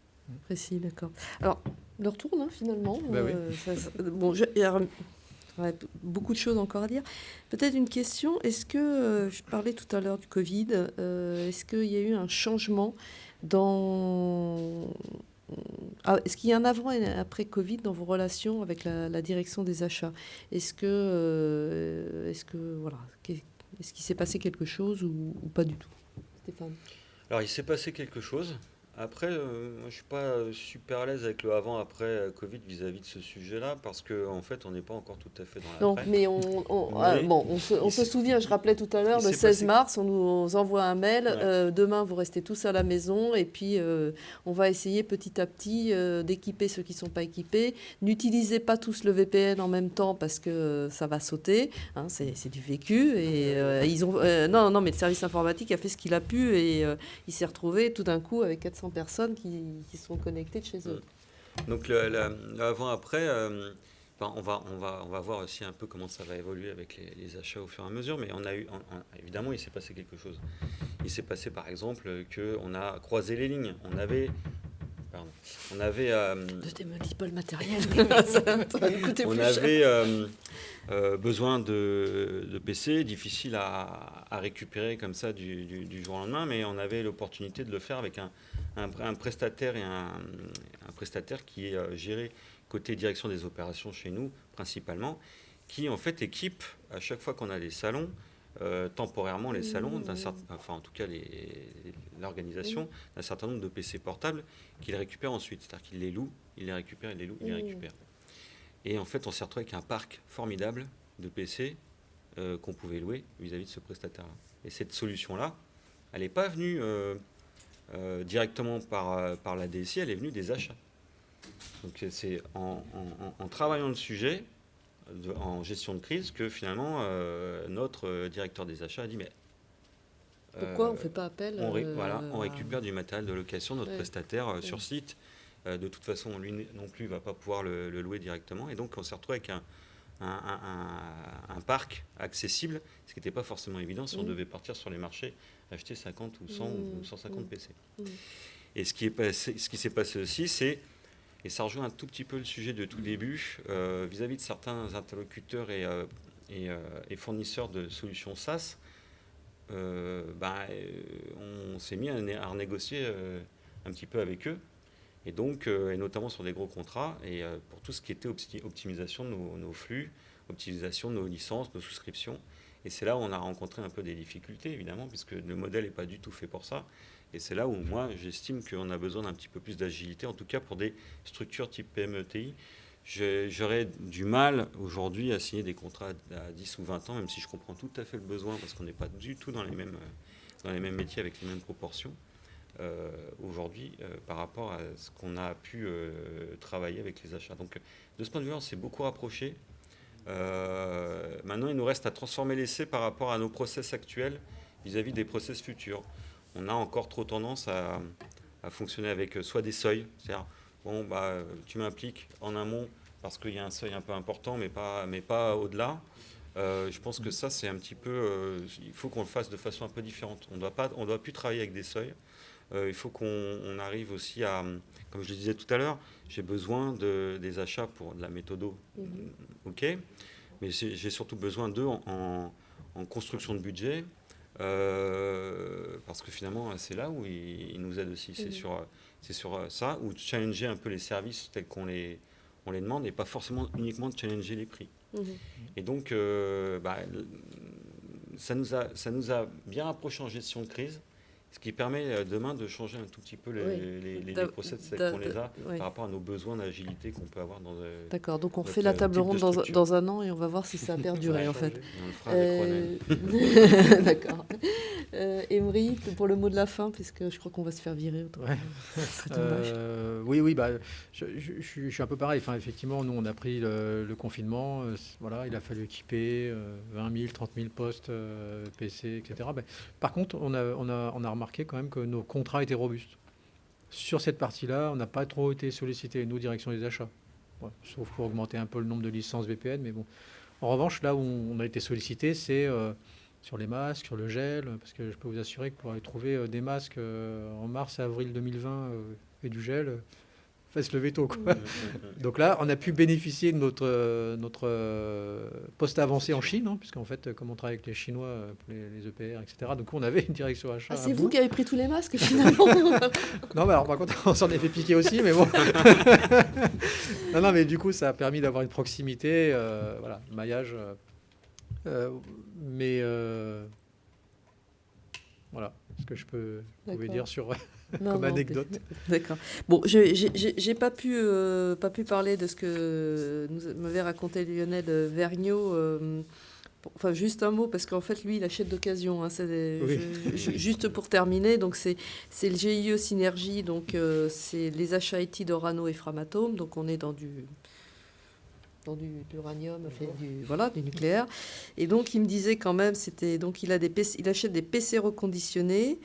Précis, d'accord. Alors, le retourne finalement. Oui. Bon, il y a beaucoup de choses encore à dire. Peut-être une question. Est-ce que, je parlais tout à l'heure du Covid, est-ce qu'il y a eu un changement dans... est-ce qu'il y a un avant et après Covid dans vos relations avec la direction des achats ? Est-ce que voilà, est-ce qu'il s'est passé quelque chose ou pas du tout ? Stéphane ? Alors, il s'est passé quelque chose. Après, moi, je ne suis pas super à l'aise avec le avant-après Covid vis-à-vis de ce sujet-là, parce qu'en fait, on n'est pas encore tout à fait dans l'après. Donc, mais on se souvient, je rappelais tout à l'heure, le 16 mars, on nous envoie un mail, demain vous restez tous à la maison, et puis on va essayer petit à petit d'équiper ceux qui ne sont pas équipés. N'utilisez pas tous le VPN en même temps, parce que ça va sauter, hein, c'est du vécu, et ils ont... non, mais le service informatique a fait ce qu'il a pu, et il s'est retrouvé tout d'un coup avec 400 personnes qui sont connectées de chez eux. Donc l'avant-après, on va voir aussi un peu comment ça va évoluer avec les achats au fur et à mesure, mais évidemment il s'est passé quelque chose. Il s'est passé par exemple qu'on a croisé les lignes. On avait Ne démolis pas le matériel. On avait besoin de PC, difficile à récupérer comme ça du jour au lendemain, mais on avait l'opportunité de le faire avec un prestataire et un prestataire qui est géré côté direction des opérations chez nous principalement, qui en fait équipe à chaque fois qu'on a des salons, temporairement les salons, en tout cas l'organisation d'un certain nombre de PC portables qu'il récupère ensuite. C'est-à-dire qu'il les loue, il les récupère, il les loue, il les récupère. Et en fait, on s'est retrouvé avec un parc formidable de PC qu'on pouvait louer vis-à-vis de ce prestataire-là. Et cette solution-là, elle n'est pas venue directement par la DSI, elle est venue des achats. Donc c'est en travaillant le sujet, en gestion de crise, que finalement notre directeur des achats a dit mais pourquoi on ne fait pas appel on récupère du matériel de location, notre prestataire sur site. De toute façon, lui non plus ne va pas pouvoir le louer directement. Et donc, on s'est retrouvé avec un parc accessible, ce qui n'était pas forcément évident si on devait partir sur les marchés, acheter 50 ou 100 ou 150 PC. Et ce qui s'est passé aussi, c'est, et ça rejoint un tout petit peu le sujet de tout début, vis-à-vis de certains interlocuteurs et fournisseurs de solutions SaaS, on s'est mis à renégocier un petit peu avec eux, et donc, et notamment sur des gros contrats, et pour tout ce qui était optimisation de nos flux, optimisation de nos licences, nos souscriptions. Et c'est là où on a rencontré un peu des difficultés, évidemment, puisque le modèle n'est pas du tout fait pour ça. Et c'est là où moi, j'estime qu'on a besoin d'un petit peu plus d'agilité, en tout cas pour des structures type PME-ETI. J'aurais du mal aujourd'hui à signer des contrats à 10 ou 20 ans, même si je comprends tout à fait le besoin, parce qu'on n'est pas du tout dans les mêmes métiers avec les mêmes proportions. Aujourd'hui, par rapport à ce qu'on a pu travailler avec les achats. Donc, de ce point de vue, on s'est beaucoup rapproché. Maintenant, il nous reste à transformer l'essai par rapport à nos process actuels vis-à-vis des process futurs. On a encore trop tendance à fonctionner avec soit des seuils, c'est-à-dire, tu m'impliques en amont parce qu'il y a un seuil un peu important, mais pas au-delà. Je pense que ça, c'est un petit peu... il faut qu'on le fasse de façon un peu différente. On ne doit plus travailler avec des seuils. Il faut qu'on arrive aussi à, comme je le disais tout à l'heure, j'ai besoin des achats pour de la méthodo, ok, mais j'ai surtout besoin d'eux en construction de budget, parce que finalement c'est là où ils nous aident aussi, c'est sur ça, ou de challenger un peu les services tels qu'on les demande, et pas forcément uniquement de challenger les prix. Et donc ça nous a bien rapprochés en gestion de crise, ce qui permet demain de changer un tout petit peu les process tels qu'on les a par rapport à nos besoins d'agilité qu'on peut avoir dans D'accord, donc on notre fait la table type de ronde structure. dans un an et on va voir si ça a perduré en fait. On le fera avec Ronel. D'accord. Emery, pour le mot de la fin, puisque je crois qu'on va se faire virer autrement. Ouais. Ce serait dommage. Oui, bah, je suis un peu pareil. Enfin, effectivement, nous, on a pris le confinement. Voilà, il a fallu équiper 20 000, 30 000 postes PC, etc. Ben, par contre, on a remarqué quand même que nos contrats étaient robustes. Sur cette partie-là, on n'a pas trop été sollicités, nous, direction des achats. Ouais, sauf pour augmenter un peu le nombre de licences VPN. Mais bon. En revanche, là où on a été sollicité, c'est sur les masques, sur le gel, parce que je peux vous assurer que pour aller trouver des masques en mars et avril 2020 et du gel, fasse le veto, quoi. Donc là, on a pu bénéficier de notre poste avancé en Chine, hein, puisqu'en fait, comme on travaille avec les Chinois, pour les EPR, etc., donc on avait une direction achat. Ah, c'est vous qui avez pris tous les masques finalement. Non, mais alors par contre, on s'en est fait piquer aussi, mais bon. non, mais du coup, ça a permis d'avoir une proximité, voilà, maillage. Mais voilà ce que je pouvais dire sur comme anecdote. D'accord. Bon, j'ai pas pu parler de ce que m'avait raconté Lionel Vergniaud. Enfin, juste un mot, parce qu'en fait, lui, il achète d'occasion. Hein, juste pour terminer, donc c'est le GIE Synergie, donc c'est les achats IT d'Orano et Framatome. Donc on est dans l'uranium, du nucléaire. Et donc, il me disait quand même, donc il achète des PC reconditionnés.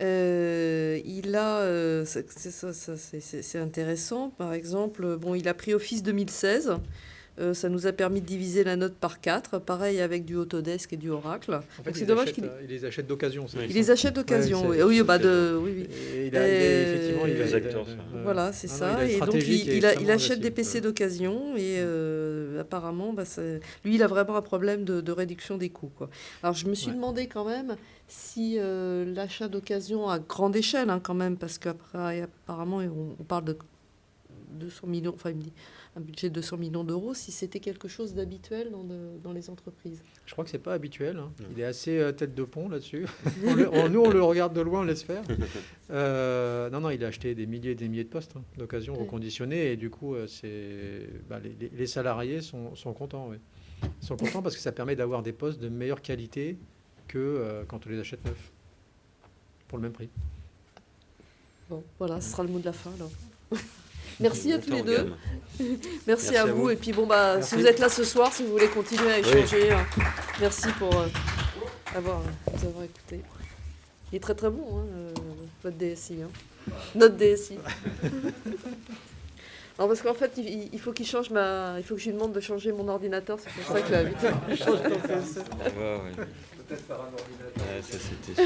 Il a, c'est intéressant, par exemple, il a pris Office 2016. Ça nous a permis de diviser la note par 4. Pareil avec du Autodesk et du Oracle. En fait, c'est dommage il les achète d'occasion. Il les achète d'occasion. Ouais, oui. Et effectivement, il a les acteurs. Voilà, c'est ça. Il a une Et donc, stratégie qui est il extrêmement achète des agressive. PC d'occasion. Et apparemment, lui, il a vraiment un problème de réduction des coûts, quoi. Alors, je me suis demandé quand même si l'achat d'occasion à grande échelle, hein, quand même, parce qu'après, apparemment, on parle de 200 millions, enfin, il me dit un budget de 200 millions d'euros, si c'était quelque chose d'habituel dans les entreprises. Je crois que c'est pas habituel. Hein. Il est assez tête de pont là-dessus. Nous, on le regarde de loin, on laisse faire. Non, il a acheté des milliers et des milliers de postes d'occasion reconditionnés. Et du coup, les salariés sont contents. Oui. Ils sont contents parce que ça permet d'avoir des postes de meilleure qualité que quand on les achète neufs, pour le même prix. Bon, voilà, ce sera le mot de la fin, alors. Merci à tous les deux. Merci à vous. Et puis si vous êtes là ce soir, si vous voulez continuer à échanger, merci pour nous avoir écouté. Il est très très bon, votre DSI. Notre DSI. Non, parce qu'en fait, il faut qu'il change il faut que je lui demande de changer mon ordinateur, c'est pour ça que j'invite. Peut-être faire un ordinateur. Ça, c'était sûr.